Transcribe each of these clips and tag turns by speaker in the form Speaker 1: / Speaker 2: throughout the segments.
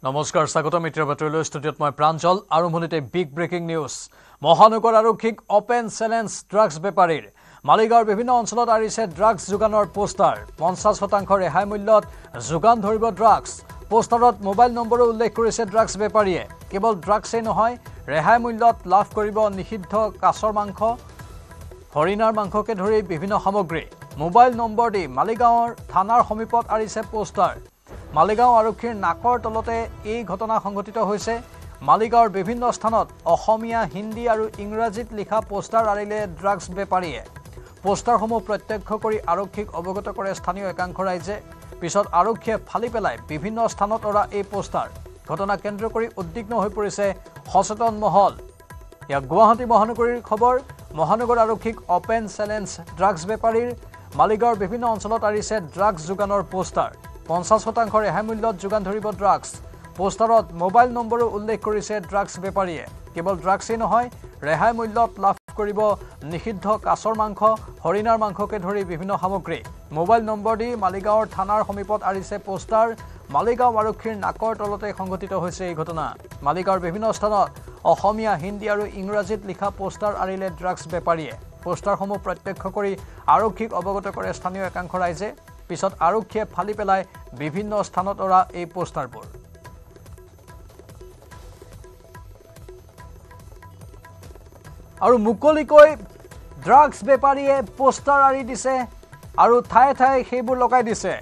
Speaker 1: নমস্কাৰ স্বাগতম মিত্ৰ বাতৰিলৈ ষ্টুডিঅ'ত মই প্ৰাঞ্জল আৰম্ভণিতে বিগ ব্ৰেকিং নিউজ মহানগৰ আৰক্ষীক অপেন চ্যালেঞ্জ ড্ৰাগছ বেপাৰীৰ মালিগাঁৱৰ বিভিন্ন অঞ্চলত আৰিছে ড্ৰাগছ যোগানৰ পোষ্টাৰ 50% ৰেহাই মূল্যত যোগান ধৰিব ড্ৰাগছ পোষ্টাৰত মোবাইল নম্বৰো উল্লেখ কৰিছে ড্ৰাগছ বেপাৰীয়ে কেৱল ড্ৰাগছেই নহয় ৰেহাই মূল্যত লাভ কৰিব নিষিদ্ধ কাছৰ মাংস হৰিণাৰ মাংসকে ধৰি বিভিন্ন সামগ্ৰী মোবাইল নম্বৰ দি মালিগাঁৱৰ থানাৰ সমীপত আৰিছে পোষ্টাৰ মালিগাঁও আৰক্ষীৰ নাকৰ তলতে এই ঘটনা সংঘটিত হৈছে মালিগাঁৱৰ বিভিন্ন স্থানত অসমীয়া হিন্দী আৰু ইংৰাজীত লিখা পোষ্টাৰ আৰিলে ড্ৰাগছ বেপাৰীয়ে পোষ্টাৰসমূহ প্ৰত্যক্ষ কৰি আৰক্ষীক অৱগত কৰে স্থানীয় একাংশ ৰাইজে পিছত আৰক্ষীয়ে ফালি পেলাই বিভিন্ন স্থানত অৰা এই পোষ্টাৰ ঘটনা কেন্দ্ৰ কৰি উদ্বিগ্ন হৈ পৰিছে সচেতন মহল ইয়া গুৱাহাটী মহানগৰীৰ খবৰ মহানগৰ আৰক্ষীক অপেন চ্যালেঞ্জ ড্ৰাগছ বেপাৰীৰ মালিগাঁৱৰ বিভিন্ন অঞ্চলত আৰিছে ড্ৰাগছ যোগানৰ পোষ্টাৰ 50% ৰেহাই মূল্যত যোগান ধৰিব ড্ৰাগছ পোষ্টাৰত মোবাইল নম্বৰো উল্লেখ কৰিছে ড্ৰাগছ বেপাৰীয়ে কেৱল ড্ৰাগছেই নহয় ৰেহাই মূল্যত লাভ কৰিব নিষিদ্ধ কাছৰ মাংস হৰিণাৰ মাংসকে ধৰি বিভিন্ন সামগ্ৰী মোবাইল নম্বৰ দি মালিগাঁৱৰ থানাৰ সমীপত আৰিছে পোষ্টাৰ মালিগাঁও আৰক্ষীৰ নাকৰ তলতে সংঘটিত হৈছে এই ঘটনা মালিগাঁৱৰ বিভিন্ন স্থানত অসমীয়া হিন্দী আৰু ইংৰাজীত লিখা পোষ্টাৰ আৰিলে ড্ৰাগছ বেপাৰীয়ে পোষ্টাৰসমূহ প্ৰত্যক্ষ কৰি আৰক্ষীক অৱগত কৰে স্থানীয় একাংশ ৰাইজে পিছত আৰক্ষীয়ে ফালি পেলাই বিভিন্ন স্থানত অৰা এই পোষ্টাৰবোৰ আৰু মুকলিকৈ ড্ৰাগছ বেপাৰীয়ে পোষ্টাৰ আৰি দিছে আৰু ঠায়ে ঠায়ে সেইবোৰ লগাই দিছে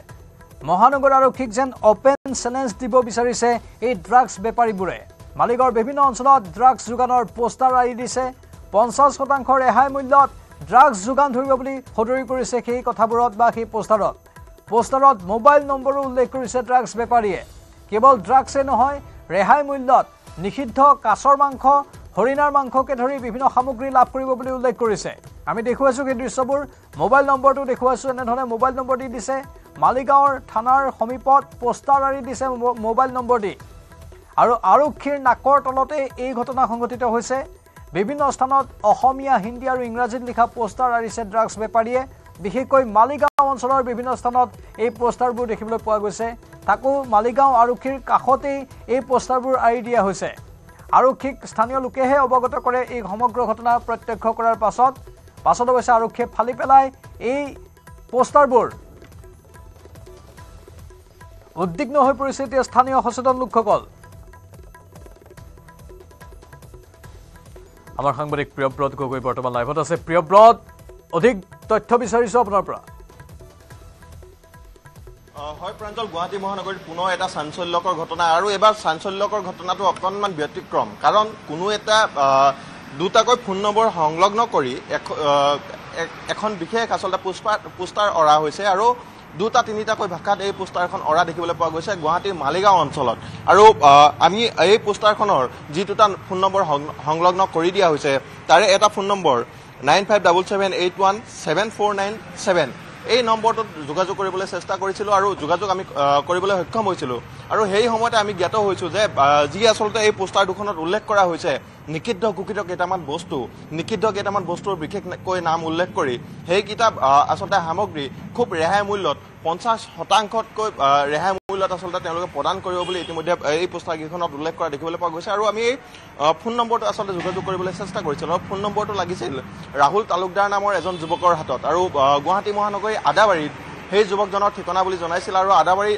Speaker 1: মহানগৰ আৰক্ষীক যেন অপেন চ্যালেঞ্জ দিব বিচাৰিছে এই ড্ৰাগছ বেপাৰীবোৰে মালিগাঁৱৰ বিভিন্ন অঞ্চলত ড্ৰাগছ যোগানৰ পোষ্টাৰ আৰি দিছে 50% ৰেহাই মূল্যত ড্ৰাগছ যোগান ধৰিব বুলি সদৰি কৰিছে সেই কথাবোৰত বা সেই পোষ্টাৰত মোবাইল নম্বৰো উল্লেখ কৰিছে ড্ৰাগছ বেপাৰীয়ে কেৱল ড্ৰাগছে নহয় ৰেহাই মূল্যত নিষিদ্ধ কাছৰ মাংস হৰিণাৰ মাংসকে ধৰি বিভিন্ন সামগ্ৰী লাভ কৰিব বুলি উল্লেখ কৰিছে আমি দেখুৱাইছো এই দৃশ্যবোৰ মোবাইল নম্বৰটো দেখুৱাইছো এনেধৰণে মোবাইল নম্বৰ দি দিছে মালিগাঁৱৰ থানাৰ সমীপত পোষ্টাৰ আৰি দিছে মোবাইল নম্বৰ দি আৰু আৰক্ষীৰ নাকৰ তলতে এই ঘটনা সংঘটিত হৈছে বিভিন্ন স্থানত অসমীয়া হিন্দী আৰু ইংৰাজীত লিখা পোষ্টাৰ আৰিছে ড্ৰাগছ বেপাৰীয়ে বিশেষকৈ মালিগাঁও অঞ্চলৰ বিভিন্ন স্থানত এই পোষ্টাৰবোৰ দেখিবলৈ পোৱা গৈছে তাকো মালিগাঁও আৰক্ষীৰ কাষতেই এই পোষ্টাৰবোৰ আৰি দিয়া হৈছে আৰক্ষীক স্থানীয় লোকেহে অৱগত কৰে এই সমগ্ৰ ঘটনা প্ৰত্যক্ষ কৰাৰ পাছত অৱশ্যে আৰক্ষীয়ে ফালি পেলাই এই পোষ্টাৰবোৰ উদ্বিগ্ন হৈ পৰিছে এতিয়া স্থানীয় সচেতন লোকসকল আমাৰ সাংবাদিক প্ৰিয়ব্ৰত গগৈ বৰ্তমান লাইভত আছে প্ৰিয়ব্ৰত অধিক তথ্য বিচাৰিছো আপোনাৰ পৰা
Speaker 2: হয় প্ৰাঞ্জল গুৱাহাটী মহানগৰীত পুনৰ এটা চাঞ্চল্যকৰ ঘটনা আৰু এবাৰ চাঞ্চল্যকৰ ঘটনাটো অকণমান ব্যতিক্ৰম কাৰণ কোনো এটা দুটাকৈ ফোন নম্বৰ সংলগ্ন কৰি এখন বিশেষ আচলতে পোষ্টাৰ অৰা হৈছে আৰু দুটা তিনিটাকৈ ভাষাত এই পোষ্টাৰখন অৰা দেখিবলৈ পোৱা গৈছে গুৱাহাটীৰ মালিগাঁও অঞ্চলত আৰু আমি এই পোষ্টাৰখনৰ যি দুটা ফোন নম্বৰ সংলগ্ন কৰি দিয়া হৈছে তাৰে এটা ফোন নম্বৰ 9577817497 এই নম্বৰটোত যোগাযোগ কৰিবলৈ চেষ্টা কৰিছিলোঁ আৰু যোগাযোগ আমি কৰিবলৈ সক্ষম হৈছিলোঁ আৰু সেই সময়তে আমি জ্ঞাত হৈছোঁ যে যি আচলতে এই পোষ্টাৰ দুখনত উল্লেখ কৰা হৈছে নিষিদ্ধ ঘোষিত কেইটামান বস্তুৰ বিশেষকৈ নাম উল্লেখ কৰি সেইকেইটা আচলতে সামগ্ৰী খুব ৰেহাই মূল্যত 50%তকৈ ৰেহাই মূল্যত আচলতে তেওঁলোকে প্ৰদান কৰিব বুলি ইতিমধ্যে এই পোষ্টাৰকেইখনত উল্লেখ কৰা দেখিবলৈ পোৱা গৈছে আৰু আমি এই ফোন নম্বৰটো আচলতে যোগাযোগ কৰিবলৈ চেষ্টা কৰিছিলোঁ আৰু ফোন নম্বৰটো লাগিছিল ৰাহুল তালুকদাৰ নামৰ এজন যুৱকৰ হাতত আৰু গুৱাহাটী মহানগৰী আদাবাৰীত সেই যুৱকজনৰ ঠিকনা বুলি জনাইছিল আৰু আদাবাৰী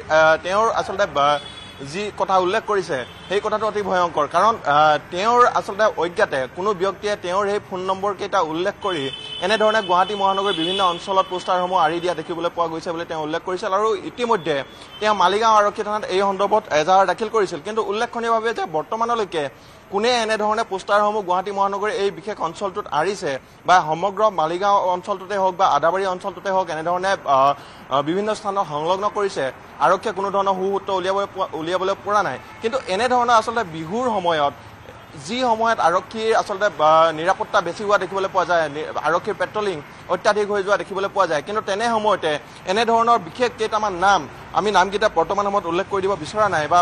Speaker 2: তেওঁৰ আচলতে যি কথা উল্লেখ কৰিছে সেই কথাটো অতি ভয়ংকৰ কাৰণ তেওঁৰ আচলতে অজ্ঞাতে কোনো ব্যক্তিয়ে তেওঁৰ সেই ফোন নম্বৰকেইটা উল্লেখ কৰি এনেধৰণে গুৱাহাটী মহানগৰীৰ বিভিন্ন অঞ্চলত পোষ্টাৰসমূহ আৰি দিয়া দেখিবলৈ পোৱা গৈছে বুলি তেওঁ উল্লেখ কৰিছিল আৰু ইতিমধ্যে তেওঁ মালিগাঁও আৰক্ষী থানাত এই সন্দৰ্ভত এজাহাৰ দাখিল কৰিছিল কিন্তু উল্লেখনীয়ভাৱে যে বৰ্তমানলৈকে কোনে এনেধৰণে পোষ্টাৰসমূহ গুৱাহাটী মহানগৰীৰ এই বিশেষ অঞ্চলটোত আৰিছে বা সমগ্ৰ মালিগাঁও অঞ্চলটোতে হওক বা আদাবাৰী অঞ্চলটোতে হওক এনেধৰণে বিভিন্ন স্থানত সংলগ্ন কৰিছে আৰক্ষীয়ে কোনো ধৰণৰ সুসূত্ৰ উলিয়াবলৈ পৰা নাই কিন্তু এনেধৰণৰ আচলতে বিহুৰ সময়ত যি সময়ত আৰক্ষীৰ আচলতে নিৰাপত্তা বেছি হোৱা দেখিবলৈ পোৱা যায় আৰক্ষীৰ পেট্ৰলিং অত্যাধিক হৈ যোৱা দেখিবলৈ পোৱা যায় কিন্তু তেনে সময়তে এনেধৰণৰ বিশেষ কেইটামান নাম আমি নামকেইটা বৰ্তমান সময়ত উল্লেখ কৰি দিব বিচৰা নাই বা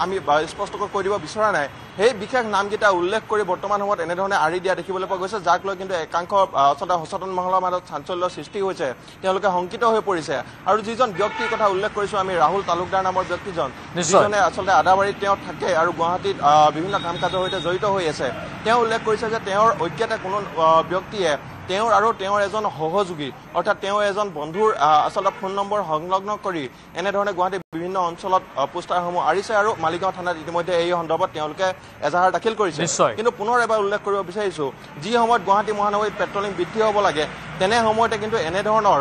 Speaker 2: আমি স্পষ্টকৈ কৈ দিব বিচৰা নাই সেই বিশেষ নামকেইটা উল্লেখ কৰি বৰ্তমান সময়ত এনেধৰণে আঁৰি দিয়া দেখিবলৈ পোৱা গৈছে যাক লৈ কিন্তু একাংশ আচলতে সচেতন মহলৰ মাজত চাঞ্চল্যৰ সৃষ্টি হৈছে তেওঁলোকে শংকিত হৈ পৰিছে আৰু যিজন ব্যক্তিৰ কথা উল্লেখ কৰিছো আমি ৰাহুল তালুকদাৰ নামৰ ব্যক্তিজন যিজনে আচলতে আদাবাৰীত তেওঁ থাকে আৰু গুৱাহাটীত বিভিন্ন কাম কাজৰ সৈতে জড়িত হৈ আছে তেওঁ উল্লেখ কৰিছে যে তেওঁৰ অজ্ঞাতে কোনো ব্যক্তিয়ে তেওঁৰ আৰু তেওঁৰ এজন সহযোগী অৰ্থাৎ তেওঁ এজন বন্ধুৰ আচলতে ফোন নম্বৰ সংলগ্ন কৰি এনেধৰণে গুৱাহাটীৰ বিভিন্ন অঞ্চলত পোষ্টাৰসমূহ আঁৰিছে আৰু মালিগাঁও থানাত ইতিমধ্যে এই সন্দৰ্ভত তেওঁলোকে এজাহাৰ দাখিল কৰিছে কিন্তু পুনৰ এবাৰ উল্লেখ কৰিব বিচাৰিছো যি সময়ত গুৱাহাটী মহানগৰীত পেট্ৰলিং বৃদ্ধি হ'ব লাগে তেনে সময়তে কিন্তু এনেধৰণৰ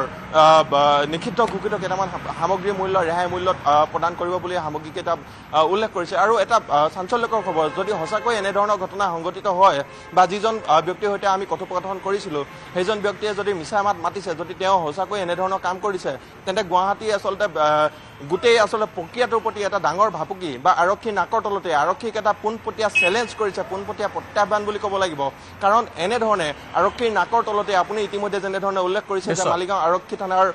Speaker 2: নিষিদ্ধ ঘোষিত কেইটামান সামগ্ৰীৰ মূল্য ৰেহাই মূল্যত প্ৰদান কৰিব বুলি সামগ্ৰীকেইটা উল্লেখ কৰিছে আৰু এটা চাঞ্চল্যকৰ খবৰ যদি সঁচাকৈ এনেধৰণৰ ঘটনা সংঘটিত হয় বা যিজন ব্যক্তিৰ সৈতে আমি কথোপকথন কৰিছিলোঁ সেইজন ব্যক্তিয়ে যদি মিছা মাত মাতিছে যদি তেওঁ সঁচাকৈ এনেধৰণৰ কাম কৰিছে তেন্তে গুৱাহাটী আচলতে গোটেই আচলতে প্ৰক্ৰিয়াটোৰ প্ৰতি এটা ডাঙৰ ভাবুকি বা আৰক্ষী নাকৰ তলতে আৰক্ষীক এটা পোনপটীয়া চেলেঞ্জ কৰিছে পোনপটীয়া প্ৰত্যাহ্বান বুলি ক'ব লাগিব কাৰণ এনেধৰণে আৰক্ষীৰ নাকৰ তলতে আপুনি ইতিমধ্যে যেনেধৰণে উল্লেখ কৰিছে যে মালিগাঁও আৰক্ষী থানাৰ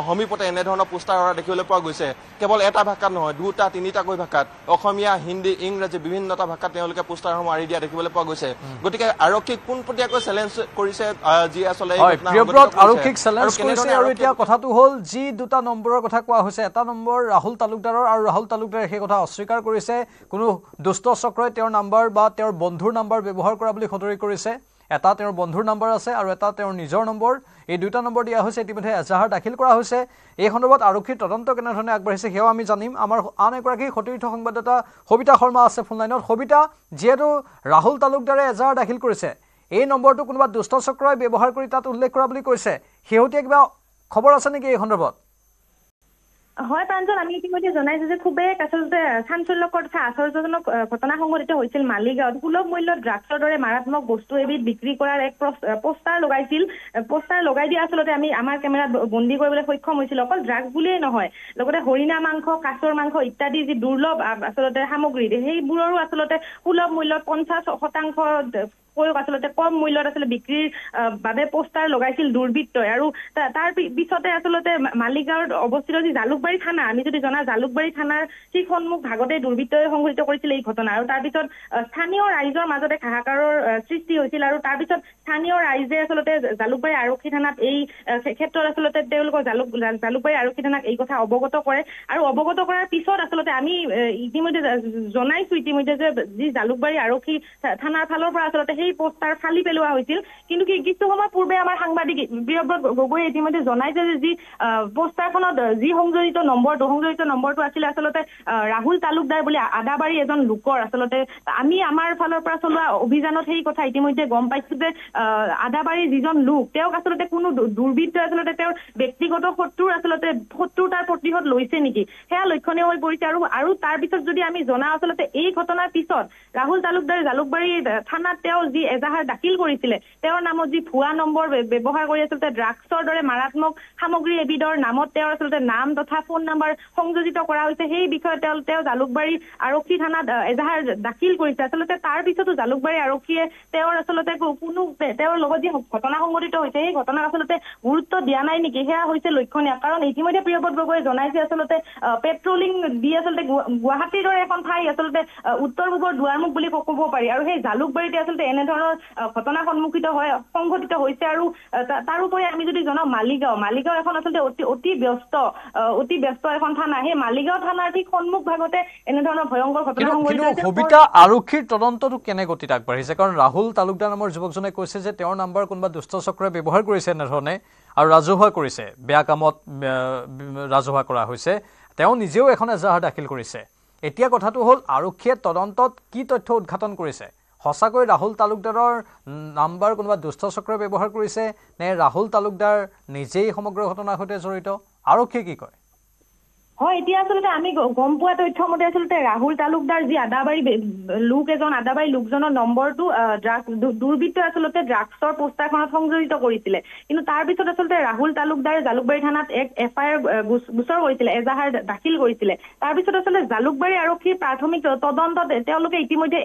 Speaker 2: সমীপতে এনেধৰণৰ পোষ্টাৰ দেখিবলৈ পোৱা গৈছে কেৱল এটা ভাষাত নহয় দুটা তিনিটাকৈ ভাষাত অসমীয়া হিন্দী ইংৰাজী বিভিন্নটা ভাষাত তেওঁলোকে পোষ্টাৰসমূহ আঁৰি দিয়া দেখিবলৈ পোৱা গৈছে গতিকে আৰক্ষীক পোনপটীয়াকৈ চেলেঞ্জ কৰিছে যি আচলতে
Speaker 1: আৰক্ষীক চেলেঞ্জ কৰিছে আৰু এতিয়া কথাটো হ'ল যি দুটা নম্বৰৰ কথা কোৱা হৈছে এটা নম্বৰ ৰাহুল তালুকদাৰৰ আৰু ৰাহুল তালুকদাৰে সেই কথা অস্বীকাৰ কৰিছে কোনো দুষ্ট চক্ৰই তেওঁৰ নাম্বাৰ বা তেওঁৰ বন্ধুৰ নাম্বাৰ ব্যৱহাৰ কৰা বুলি সদৰি কৰিছে এটা তেওঁৰ বন্ধুৰ নাম্বাৰ আছে আৰু এটা তেওঁৰ নিজৰ নম্বৰ এই দুটা নম্বৰ দিয়া হৈছে ইতিমধ্যে এজাহাৰ দাখিল কৰা হৈছে এই সন্দৰ্ভত আৰক্ষীৰ তদন্ত কেনেধৰণে আগবাঢ়িছে সেয়াও আমি জানিম আমাৰ আন এগৰাকী সতীৰ্থ সংবাদদাতা সবিতা শৰ্মা আছে ফোন লাইনত সবিতা যিহেতু ৰাহুল তালুকদাৰে এজাহাৰ দাখিল কৰিছে এই নম্বৰটো কোনোবা দুষ্ট চক্ৰই ব্যৱহাৰ কৰি তাত উল্লেখ কৰা বুলি কৈছে শেহতীয়া কিবা খবৰ আছে নেকি এই সন্দৰ্ভত
Speaker 3: হয় প্ৰাঞ্জল আমি ইতিমধ্যে জনাইছো যে খুবেই আচলতে চাঞ্চল্যকৰ তথা আশ্চৰ্যজনক ঘটনা সংঘটিত হৈছিল মালিগাঁৱত সুলভ মূল্যত ড্ৰাগছৰ দৰে মাৰাত্মক বস্তু এবিধ বিক্ৰী কৰাৰ এক পোষ্টাৰ লগাইছিল পোষ্টাৰ লগাই দিয়া আচলতে আমি আমাৰ কেমেৰাত বন্দী কৰিবলৈ সক্ষম হৈছিল অকল ড্ৰাগছ বুলিয়েই নহয় লগতে হৰিণা মাংস কাছৰ মাংস ইত্যাদি যি দুৰ্লভ আচলতে সামগ্ৰী সেইবোৰৰো আচলতে সুলভ মূল্যত 50% প্ৰয়োগ আচলতে কম মূল্যত আচলতে বিক্ৰীৰ বাবে পোষ্টাৰ লগাইছিল দুৰ্বৃত্তই আৰু তাৰ পিছতে আচলতে মালিগাঁৱত অৱস্থিত যি জালুকবাৰী থানা আমি যদি জনা জালুকবাৰী থানাৰ ঠিক সন্মুখ ভাগতে দুৰ্বৃত্তই সংঘটিত কৰিছিল এই ঘটনা আৰু তাৰপিছত স্থানীয় ৰাইজৰ মাজতে হাহাকাৰৰ সৃষ্টি হৈছিল আৰু তাৰপিছত স্থানীয় ৰাইজে আচলতে জালুকবাৰী আৰক্ষী থানাত এই ক্ষেত্ৰত আচলতে তেওঁলোকৰ জালুকবাৰী আৰক্ষী থানাক এই কথা অৱগত কৰে আৰু অৱগত কৰাৰ পিছত আচলতে আমি ইতিমধ্যে জনাইছো ইতিমধ্যে যে যি জালুকবাৰী আৰক্ষী থানাৰ ফালৰ পৰা আচলতে সেই পোষ্টাৰ ফালি পেলোৱা হৈছিল কিন্তু কিছু সময় পূৰ্বে আমাৰ সাংবাদিক প্ৰিয়ব্ৰত গগৈয়ে ইতিমধ্যে জনাইছে যে যি পোষ্টাৰখনত যি সংযোজিত নম্বৰটো আছিলে আচলতে ৰাহুল তালুকদাৰ বুলি আদাবাৰী এজন লোকৰ আচলতে আমি আমাৰ ফালৰ পৰা চলোৱা অভিযানত সেই কথা ইতিমধ্যে গম পাইছো যে আদাবাৰী যিজন লোক তেওঁক আচলতে কোনো দুৰ্বৃত্ত আচলতে তেওঁৰ ব্যক্তিগত শত্ৰুতাৰ প্ৰতিশোধ লৈছে নেকি সেয়া লক্ষণীয় হৈ পৰিছে আৰু তাৰ পিছত যদি আমি জনা আচলতে এই ঘটনাৰ পিছত ৰাহুল তালুকদাৰে জালুকবাৰী থানাত তেওঁ যি এজাহাৰ দাখিল কৰিছিলে তেওঁৰ নামত যি ভুৱা নম্বৰ ব্যৱহাৰ কৰি আচলতে ড্ৰাগছৰ দৰে মাৰাত্মক সামগ্ৰী এবিধৰ নামত তেওঁৰ আচলতে নাম তথা ফোন নম্বৰ সংযোজিত কৰা হৈছে সেই বিষয়ে তেওঁ জালুকবাৰী আৰক্ষী থানাত এজাহাৰ দাখিল কৰিছে আচলতে তাৰ পিছতো জালুকবাৰী আৰক্ষীয়ে তেওঁৰ আচলতে কোনো তেওঁৰ লগত যি ঘটনা সংঘটিত হৈছে সেই ঘটনাক আচলতে গুৰুত্ব দিয়া নাই নেকি সেয়া হৈছে লক্ষণীয় কাৰণ ইতিমধ্যে প্ৰিয়ব্ৰত গগৈয়ে জনাইছে আচলতে পেট্ৰলিং দি আচলতে গুৱাহাটীৰ দৰে এখন ঠাই আচলতে উত্তৰ পূবৰ দুৱাৰমুখ বুলি ক'ব পাৰি আৰু সেই জালুকবাৰীতে আচলতে এনেধৰণৰ ঘটনা সংঘটিত হৈছে আৰু তাৰোপৰি আমি যদি জনাওঁ মালিগাঁও এখন আচলতে অতি ব্যস্ত এখন থানা সেই মালিগাঁও থানাৰ ঠিক সন্মুখ ভাগতে এনেধৰণৰ ভয়ংকৰ ঘটনা সংঘটিত হৈছে
Speaker 1: সবিতা আৰক্ষীৰ তদন্তটো কেনে গতিত আগবাঢ়িছে কাৰণ ৰাহুল তালুকদাৰ নামৰ যুৱকজনে কৈছে যে তেওঁৰ নাম্বাৰ কোনোবা দুষ্ট চক্ৰই ব্যৱহাৰ কৰিছে এনেধৰণে আৰু ৰাজহুৱা কৰিছে বেয়া কামত ৰাজহুৱা কৰা হৈছে তেওঁ নিজেও এখন এজাহাৰ দাখিল কৰিছে এতিয়া কথাটো হ'ল আৰক্ষীয়ে তদন্তত কি তথ্য উদ্ঘাটন কৰিছে সঁচাকৈ ৰাহুল তালুকদাৰৰ নাম্বাৰ কোনোবা দুষ্ট চক্ৰই ব্যৱহাৰ কৰিছে নে ৰাহুল তালুকদাৰ নিজেই সমগ্ৰ ঘটনাৰ সৈতে জড়িত আৰক্ষীয়ে কি কয়
Speaker 3: হয় এতিয়া আচলতে আমি গম পোৱা তথ্য মতে আচলতে ৰাহুল তালুকদাৰ যি আদাবাৰী লোকজনৰ নম্বৰটো দুৰ্বৃত্তই আচলতে ড্ৰাগছৰ পোষ্টাৰখনত সংযোজিত কৰিছিলে কিন্তু তাৰ পিছত আচলতে ৰাহুল তালুকদাৰে জালুকবাৰী থানাত এক FIR গোচৰ কৰিছিলে এজাহাৰ দাখিল কৰিছিলে তাৰ পিছত আচলতে জালুকবাৰী আৰক্ষীৰ প্ৰাথমিক তদন্তত তেওঁলোকে ইতিমধ্যে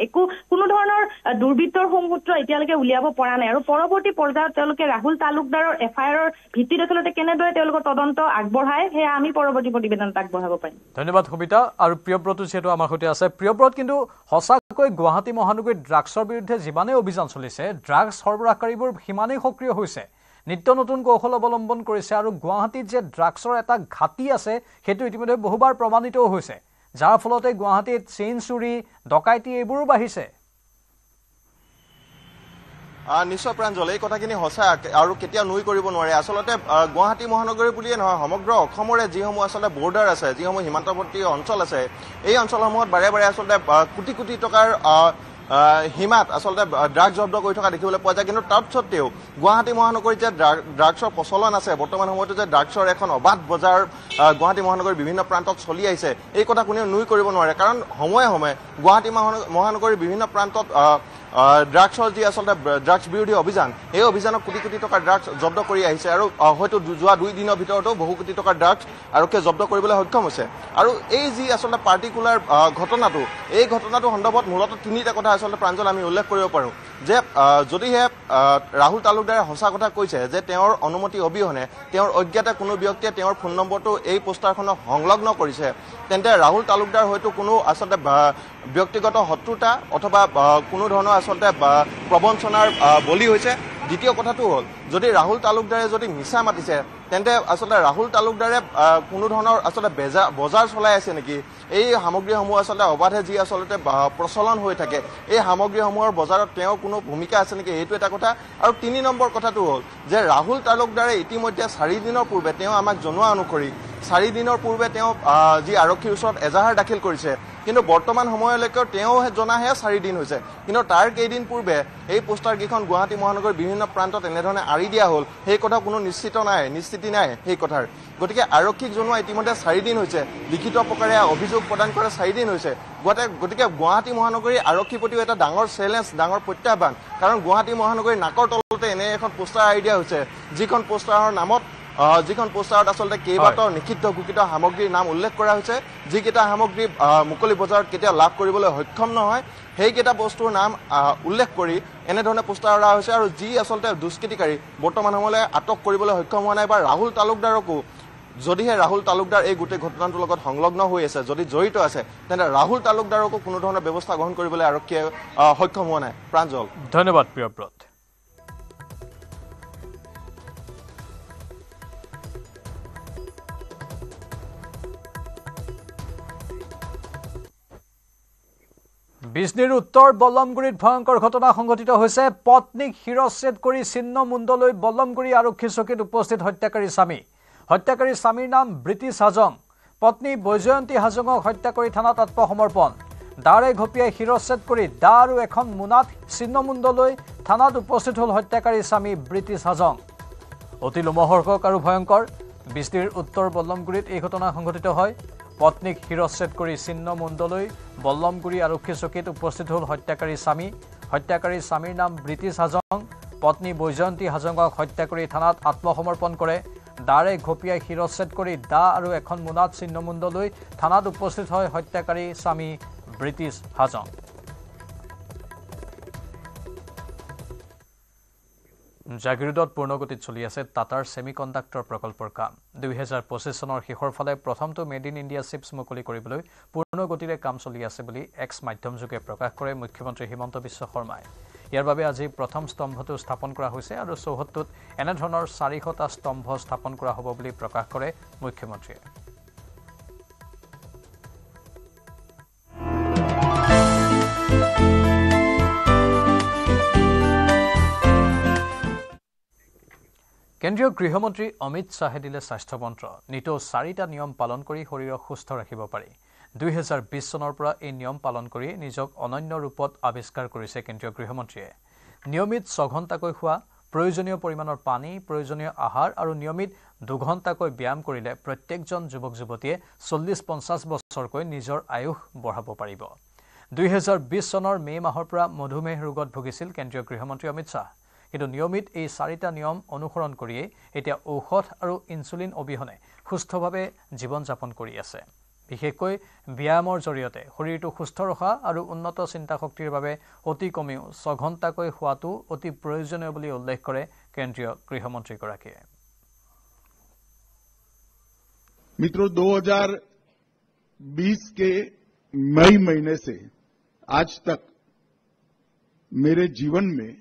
Speaker 3: কোনো ধৰণৰ দুৰ্বৃত্তৰ সংসূত্ৰ এতিয়ালৈকে উলিয়াব পৰা নাই আৰু পৰৱৰ্তী পৰ্যায়ত তেওঁলোকে ৰাহুল তালুকদাৰৰ FIR ভিত্তিত আচলতে কেনেদৰে তেওঁলোকৰ তদন্ত আগবঢ়ায় সেয়া আমি পৰৱৰ্তী প্ৰতিবেদনত আগবঢ়াব পাৰিম
Speaker 1: ধন্যবাদ সবিতা আৰু প্ৰিয়ব্ৰত যেহেতু আমাৰ সৈতে আছে প্ৰিয়ব্ৰত কিন্তু সঁচাকৈ গুৱাহাটী মহানগৰীত ড্ৰাগছৰ বিৰুদ্ধে যিমানেই অভিযান চলিছে ড্ৰাগছ সৰবৰাহকাৰীবোৰ সিমানেই সক্ৰিয় হৈছে নিত্য নতুন কৌশল অৱলম্বন কৰিছে আৰু গুৱাহাটীত যে ড্ৰাগছৰ এটা ঘাটি আছে সেইটো ইতিমধ্যে বহুবাৰ প্ৰমাণিতও হৈছে যাৰ ফলতে গুৱাহাটীত চেইন চুৰি ডকাইতি এইবোৰো বাঢ়িছে
Speaker 2: নিশ্চয় প্ৰাঞ্জল এই কথাখিনি সঁচা আৰু কেতিয়া নুই কৰিব নোৱাৰে আচলতে গুৱাহাটী মহানগৰী বুলিয়ে নহয় সমগ্ৰ অসমৰে যিসমূহ আচলতে বৰ্ডাৰ আছে যিসমূহ সীমান্তৱৰ্তী অঞ্চল আছে এই অঞ্চলসমূহত বাৰে বাৰে আচলতে কোটি কোটি টকাৰ সীমাত আচলতে ড্ৰাগছ জব্দ কৰি থকা দেখিবলৈ পোৱা যায় কিন্তু তৎসত্ত্বেও গুৱাহাটী মহানগৰীত যে ড্ৰাগছৰ প্ৰচলন আছে বৰ্তমান সময়তো যে ড্ৰাগছৰ এখন অবাধ বজাৰ গুৱাহাটী মহানগৰীৰ বিভিন্ন প্ৰান্তত চলি আহিছে এই কথা কোনেও নুই কৰিব নোৱাৰে কাৰণ সময়ে সময়ে গুৱাহাটী মহানগৰীৰ বিভিন্ন প্ৰান্তত ড্ৰাগছৰ যি আচলতে ড্ৰাগছ বিৰোধী অভিযান এই অভিযানত কোটি কোটি টকাৰ ড্ৰাগছ জব্দ কৰি আহিছে আৰু হয়তো যোৱা 2 দিনৰ ভিতৰতো বহু কোটি টকাৰ ড্ৰাগছ আৰক্ষীয়ে জব্দ কৰিবলৈ সক্ষম হৈছে আৰু এই যি আচলতে পাৰ্টিকুলাৰ ঘটনাটো এই ঘটনাটো সন্দৰ্ভত মূলত তিনিটা কথা আচলতে প্ৰাঞ্জল আমি উল্লেখ কৰিব পাৰোঁ যে যদিহে ৰাহুল তালুকদাৰে সঁচা কথা কৈছে যে তেওঁৰ অনুমতি অবিহনে তেওঁৰ অজ্ঞাতে কোনো ব্যক্তিয়ে তেওঁৰ ফোন নম্বৰটো এই পোষ্টাৰখনক সংলগ্ন কৰিছে তেন্তে ৰাহুল তালুকদাৰ হয়তো কোনো আচলতে ব্যক্তিগত শত্ৰুতা অথবা কোনো ধৰণৰ আচলতে প্ৰবঞ্চনাৰ বলি হৈছে দ্বিতীয় কথাটো হ'ল যদি ৰাহুল তালুকদাৰে যদি মিছা মাতিছে তেন্তে আচলতে ৰাহুল তালুকদাৰে কোনো ধৰণৰ আচলতে বজাৰ চলাই আছে নেকি এই সামগ্ৰীসমূহ আচলতে অবাধে যি আচলতে প্ৰচলন হৈ থাকে এই সামগ্ৰীসমূহৰ বজাৰত তেওঁৰ কোনো ভূমিকা আছে নেকি এইটো এটা কথা আৰু 3 নম্বৰ কথাটো হ'ল যে ৰাহুল তালুকদাৰে ইতিমধ্যে 4 দিনৰ পূৰ্বে তেওঁ আমাক জনোৱা অনুসৰি 4 দিনৰ পূৰ্বে তেওঁ যি আৰক্ষীৰ ওচৰত এজাহাৰ দাখিল কৰিছে কিন্তু বৰ্তমান সময়লৈকে তেওঁ জনাহে 4 দিন হৈছে কিন্তু তাৰ কেইদিন পূৰ্বে এই পোষ্টাৰ কেইখন গুৱাহাটী মহানগৰীৰ বিভিন্ন প্ৰান্তত এনেধৰণে আৰি দিয়া হ'ল সেই কথা কোনো নিশ্চিতি নাই সেই কথাৰ গতিকে আৰক্ষীক জনোৱা ইতিমধ্যে 4 দিন হৈছে লিখিত প্ৰকাৰে অভিযোগ প্ৰদান কৰা 4 দিন হৈছে গতিকে গুৱাহাটী মহানগৰীৰ আৰক্ষীৰ প্ৰতিও এটা ডাঙৰ চেলেঞ্জ ডাঙৰ প্ৰত্যাহ্বান কাৰণ গুৱাহাটী মহানগৰীৰ নাকৰ তলতে এনে এখন পোষ্টাৰ আৰি দিয়া হৈছে যিখন পোষ্টাৰৰ নামত যিখন পোষ্টাৰত আচলতে কেইবাটাও নিষিদ্ধ ঘোষিত সামগ্ৰীৰ নাম উল্লেখ কৰা হৈছে যিকেইটা সামগ্ৰী মুকলি বজাৰত কেতিয়াও লাভ কৰিবলৈ সক্ষম নহয় সেইকেইটা বস্তুৰ নাম উল্লেখ কৰি এনেধৰণে পোষ্টাৰ অৰা হৈছে আৰু যি আচলতে দুষ্কৃতিকাৰী বৰ্তমান সময়লৈ আটক কৰিবলৈ সক্ষম হোৱা নাই বা ৰাহুল তালুকদাৰকো যদিহে ৰাহুল তালুকদাৰ এই গোটেই ঘটনাটোৰ লগত সংলগ্ন হৈ আছে যদি জড়িত আছে তেন্তে ৰাহুল তালুকদাৰকো কোনো ধৰণৰ ব্যৱস্থা গ্ৰহণ কৰিবলৈ আৰক্ষীয়ে সক্ষম হোৱা নাই প্ৰাঞ্জল
Speaker 1: ধন্যবাদ প্ৰিয়ব্ৰত বিজনীৰ উত্তৰ বল্লমগুৰিত ভয়ংকৰ ঘটনা সংঘটিত হৈছে পত্নীক শিৰচ্ছেদ কৰি ছিন্নমুণ্ডলৈ বল্লমগুৰি আৰক্ষী চকীত উপস্থিত হত্যাকাৰী স্বামীৰ নাম ব্ৰিটিছ হাজং পত্নী বৈজয়ন্তী হাজঙক হত্যা কৰি থানাত আত্মসমৰ্পণ দাৰে ঘপিয়াই শিৰচ্ছেদ কৰি দা আৰু এখন মোনাত ছিন্নমুণ্ডলৈ থানাত উপস্থিত হ'ল হত্যাকাৰী স্বামী ব্ৰিটিছ হাজং অতি লোমহৰ্ষক আৰু ভয়ংকৰ বিজনীৰ উত্তৰ বল্লমগুৰিত এই ঘটনা সংঘটিত হয় পত্নীক শিৰচ্ছেদ কৰি ছিন্নমুণ্ডলৈ বল্লমগুৰি আৰক্ষী চকীত উপস্থিত হ'ল হত্যাকাৰী স্বামীৰ নাম ব্ৰিটিছ হাজং পত্নী বৈজয়ন্তী হাজঙক হত্যা কৰি থানাত আত্মসমৰ্পণ কৰে দাৰে ঘপিয়াই শিৰচ্ছেদ কৰি দা আৰু এখন মোনাত ছিন্নমুণ্ডলৈ থানাত উপস্থিত হয় হত্যাকাৰী স্বামী ব্ৰিটিছ হাজং জাগিৰোডত পূৰ্ণগতিত চলি আছে টাটাৰ ছেমিকণ্ডাক্টৰ প্ৰকল্পৰ কাম 2025 চনৰ শেষৰ ফালে প্ৰথমটো মেড ইন ইণ্ডিয়া চিপছ মুকলি কৰিবলৈ পূৰ্ণগতিৰে কাম চলি আছে বুলি এক্স মাধ্যমযোগে প্ৰকাশ কৰে মুখ্যমন্ত্ৰী হিমন্ত বিশ্ব শৰ্মাই ইয়াৰ বাবে আজি প্ৰথম স্তম্ভটো স্থাপন কৰা হৈছে আৰু চৌহদটোত এনেধৰণৰ 400টা স্তম্ভ স্থাপন কৰা হ'ব বুলি প্ৰকাশ কৰে মুখ্যমন্ত্ৰীয়ে কেন্দ্ৰীয় গৃহমন্ত্ৰী অমিত শ্বাহে দিলে স্বাস্থ্য মন্ত্ৰ নিতৌ 4টা নিয়ম পালন কৰি শৰীৰক সুস্থ ৰাখিব পাৰি 2020 চনৰ পৰা এই নিয়ম পালন কৰি নিজক অনন্য ৰূপত আৱিষ্কাৰ কৰিছে কেন্দ্ৰীয় গৃহমন্ত্ৰীয়ে নিয়মিত 6 ঘণ্টাকৈ খোৱা প্ৰয়োজনীয় পৰিমাণৰ পানী প্ৰয়োজনীয় আহাৰ আৰু নিয়মিত 2 ঘণ্টাকৈ ব্যায়াম কৰিলে প্ৰত্যেকজন যুৱক যুৱতীয়ে 40-50 বছৰকৈ নিজৰ আয়ুস বঢ়াব পাৰিব 2020 চনৰ মে মাহৰ পৰা মধুমেহ ৰোগত ভুগিছিল কেন্দ্ৰীয় গৃহমন্ত্ৰী অমিত শ্বাহ কিন্তু নিয়মিত এই 4টা নিয়ম অনুসৰণ কৰিয়ে এতিয়া ঔষধ আৰু ইনসুলিন অবিহনে সুস্থভাৱে জীৱন যাপন কৰি আছে বিশেষকৈ ব্যায়ামৰ জৰিয়তে শৰীৰটো সুস্থ ৰখা আৰু উন্নত চিন্তা শক্তিৰ বাবে অতি কমেও 6 ঘণ্টাকৈ খোৱাটো অতি প্ৰয়োজনীয় বুলি উল্লেখ কৰে কেন্দ্ৰীয় গৃহমন্ত্ৰীগৰাকীয়ে
Speaker 4: मित्रों 20 के मई महीने से आज तक मेरे जीवन में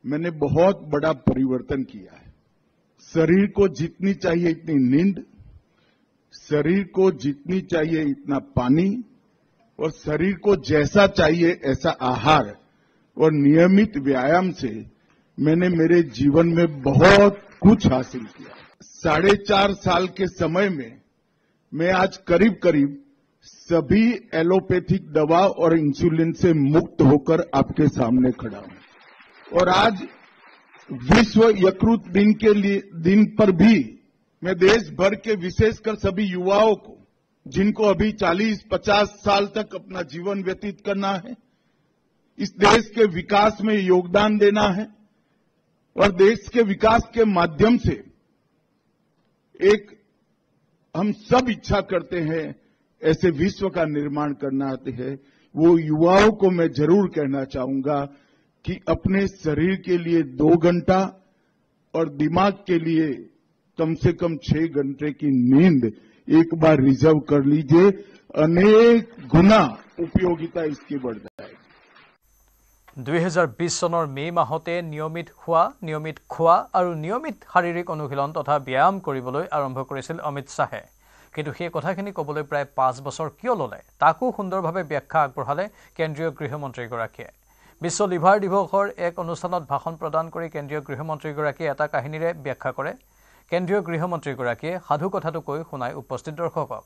Speaker 4: मैंने बहुत बड़ा परिवर्तन किया है। शरीर को जितनी चाहिए इतनी नींद, शरीर को जितनी चाहिए इतना पानी और शरीर को जैसा चाहिए ऐसा आहार और नियमित व्यायाम से मैंने मेरे जीवन में बहुत कुछ हासिल किया। 4.5 साल के समय में मैं आज करीब करीब सभी एलोपैथिक दवा और इंसुलिन से मुक्त होकर आपके सामने खड़ा हूं। और आज विश्व यकृत दिन पर भी मैं देश भर के विशेषकर सभी युवाओं को, जिनको अभी 40-50 साल तक अपना जीवन व्यतीत करना है, इस देश के विकास में योगदान देना है और देश के विकास के माध्यम से एक हम सब इच्छा करते हैं ऐसे विश्व का निर्माण करना है, वो युवाओं को मैं जरूर कहना चाहूंगा कि अपने शरीर के लिए 2 घंटा और दिमाग के लिए कम से कम 6 घंटे की नींद एक बार रिजर्व कर लीजिए। अनेक गुना उपयोगिता इसकी बढ़ जाएगी।
Speaker 1: 2020 চনৰ মে মাহতে নিয়মিত খোৱা, নিয়মিত খোৱা আৰু নিয়মিত শাৰীৰিক অনুশীলন তথা ব্যায়াম কৰিবলৈ আৰম্ভ কৰিছিল অমিত শাহে। কিন্তু সেই কথাখিনি ক'বলৈ প্ৰায় 5 বছৰ কিয় ল'লে তাকো সুন্দৰভাৱে ব্যাখ্যা আগবঢ়ালে কেন্দ্ৰীয় গৃহমন্ত্ৰীগৰাকীয়ে। বিশ্ব লিভাৰ দিৱসৰ এক অনুষ্ঠানত ভাষণ প্ৰদান কৰি কেন্দ্ৰীয় গৃহমন্ত্ৰীগৰাকীয়ে এটা কাহিনীৰে ব্যাখ্যা কৰে। কেন্দ্ৰীয় গৃহমন্ত্ৰীগৰাকীয়ে সাধু কথাটো কৈ শুনাই উপস্থিত দৰ্শকক।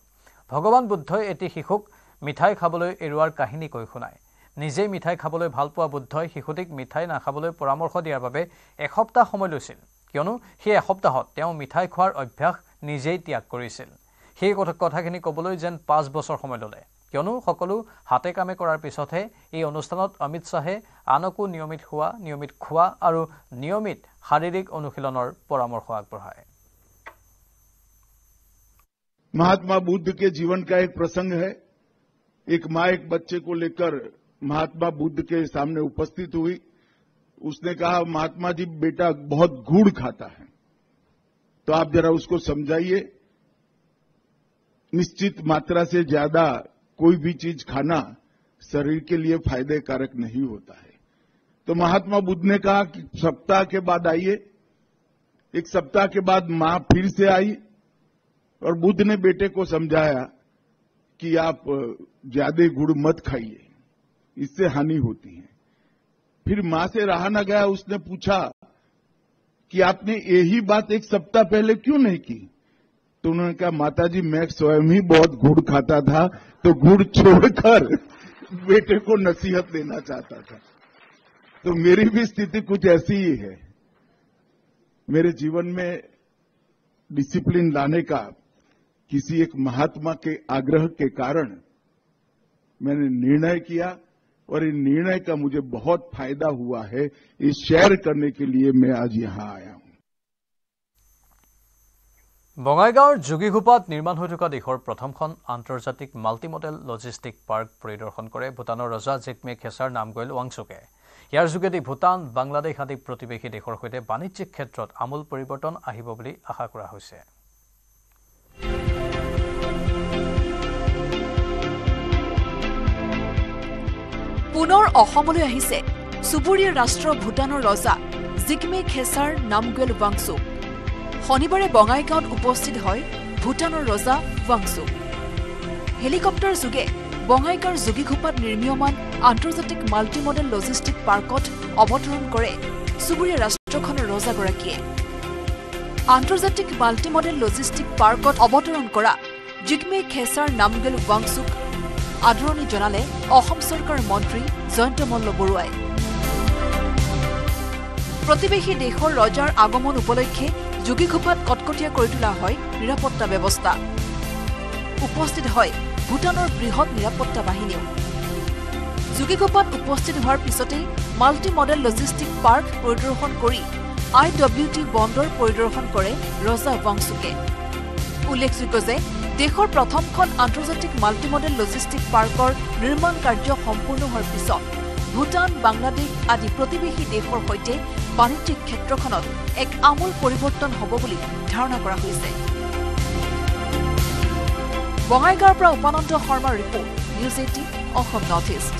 Speaker 1: ভগৱান বুদ্ধই এটি শিশুক মিঠাই খাবলৈ এৰুৱাৰ কাহিনী কৈ শুনায়। নিজেই মিঠাই খাবলৈ ভাল পোৱা বুদ্ধই শিশুটিক মিঠাই নাখাবলৈ পৰামৰ্শ দিয়াৰ বাবে এসপ্তাহ সময় লৈছিল, কিয়নো সেই এসপ্তাহত তেওঁ মিঠাই খোৱাৰ অভ্যাস নিজেই ত্যাগ কৰিছিল। সেই কথাখিনি ক'বলৈ যেন 5 বছৰ সময় ল'লে, কিয়নো সকলো হাতে কামে কৰাৰ পিছতহে এই অনুষ্ঠানত অমিত শাহে আনকো নিয়মিত খোৱা, নিয়মিত খোৱা আৰু নিয়মিত শাৰীৰিক অনুশীলনৰ পৰামৰ্শ আগবঢ়ায়।
Speaker 4: महात्मा बुद्ध के जीवन का एक प्रसंग है। एक माँ एक बच्चे को लेकर महात्मा बुद्ध के सामने उपस्थित हुई। उसने कहा, महात्मा जी बेटा बहुत गुड़ खाता है, तो आप जरा उसको समझाइए, निश्चित मात्रा से ज्यादा कोई भी चीज खाना शरीर के लिए फायदे कारक नहीं होता है। तो महात्मा बुद्ध ने कहा कि सप्ताह के बाद आइए। एक सप्ताह के बाद मां फिर से आई और बुद्ध ने बेटे को समझाया कि आप ज्यादा गुड़ मत खाइए, इससे हानि होती है। फिर मां से रहा न गया, उसने पूछा कि आपने यही बात एक सप्ताह पहले क्यों नहीं की? तो उन्होंने कहा, माताजी मैं स्वयं ही बहुत गुड़ खाता था, तो गुड़ छोड़कर बेटे को नसीहत देना चाहता था। तो मेरी भी स्थिति कुछ ऐसी ही है। मेरे जीवन में डिसिप्लिन लाने का किसी एक महात्मा के आग्रह के कारण मैंने निर्णय किया और इन निर्णय का मुझे बहुत फायदा हुआ है। ये शेयर करने के लिए मैं आज यहां आया हूं।
Speaker 1: বঙাইগাঁৱৰ যোগীঘোপাত নিৰ্মাণ হৈ থকা দেশৰ প্ৰথমখন আন্তৰ্জাতিক মাল্টিমডেল লজিষ্টিক পাৰ্ক পৰিদৰ্শন কৰে ভূটানৰ ৰজা জিগমে খেছাৰ নামগেল ৱাংচুকে। ইয়াৰ যোগেদি ভূটান, বাংলাদেশ আদি প্ৰতিবেশী দেশৰ সৈতে বাণিজ্যিক ক্ষেত্ৰত আমূল পৰিৱৰ্তন আহিব বুলি আশা কৰা হৈছে।
Speaker 5: পুনৰ অসমলৈ আহিছে চুবুৰীয়া ৰাষ্ট্ৰ ভূটানৰ ৰজা জিগমে খেছাৰ নামগেল ৱাংচুক। শনিবাৰে বঙাইগাঁৱত উপস্থিত হয় ভূটানৰ ৰজা ৱাংচুক। হেলিকপ্টাৰ যোগে বঙাইগাঁৱৰ যোগীঘোপাত নিৰ্মীয়মান আন্তৰ্জাতিক মাল্টিমডেল লজিষ্টিক পাৰ্কত অৱতৰণ কৰে চুবুৰীয়া ৰাষ্ট্ৰখনৰ ৰজাগৰাকীয়ে। আন্তৰ্জাতিক মাল্টিমডেল লজিষ্টিক পাৰ্কত অৱতৰণ কৰা জিগমে খেছাৰ নামগেল ৱাংচুক আদৰণি জনালে অসম চৰকাৰৰ মন্ত্ৰী জয়ন্ত মল্ল বৰুৱাই। প্ৰতিবেশী দেশৰ ৰজাৰ আগমন উপলক্ষে যোগীঘোপাত কটকটীয়া কৰি তোলা হয় নিৰাপত্তা ব্যৱস্থা। উপস্থিত হয় ভূটানৰ বৃহৎ নিৰাপত্তা বাহিনীও। যোগীঘোপাত উপস্থিত হোৱাৰ পিছতেই মাল্টি মডেল লজিষ্টিক পাৰ্ক পৰিদৰ্শন কৰি IWT বন্দৰ পৰিদৰ্শন কৰে ৰজা ৱাংচুকে। উল্লেখযোগ্য যে দেশৰ প্ৰথমখন আন্তৰ্জাতিক মাল্টিমডেল লজিষ্টিক পাৰ্কৰ নিৰ্মাণ কাৰ্য সম্পূৰ্ণ হোৱাৰ পিছত ভূটান, বাংলাদেশ আদি প্ৰতিবেশী দেশৰ সৈতে বাণিজ্যিক ক্ষেত্ৰখনত এক আমূল পৰিৱৰ্তন হ'ব বুলি ধাৰণা কৰা হৈছে। বঙাইগাঁৱৰ পৰা উপানন্দ শৰ্মাৰ report news 18 Assam north east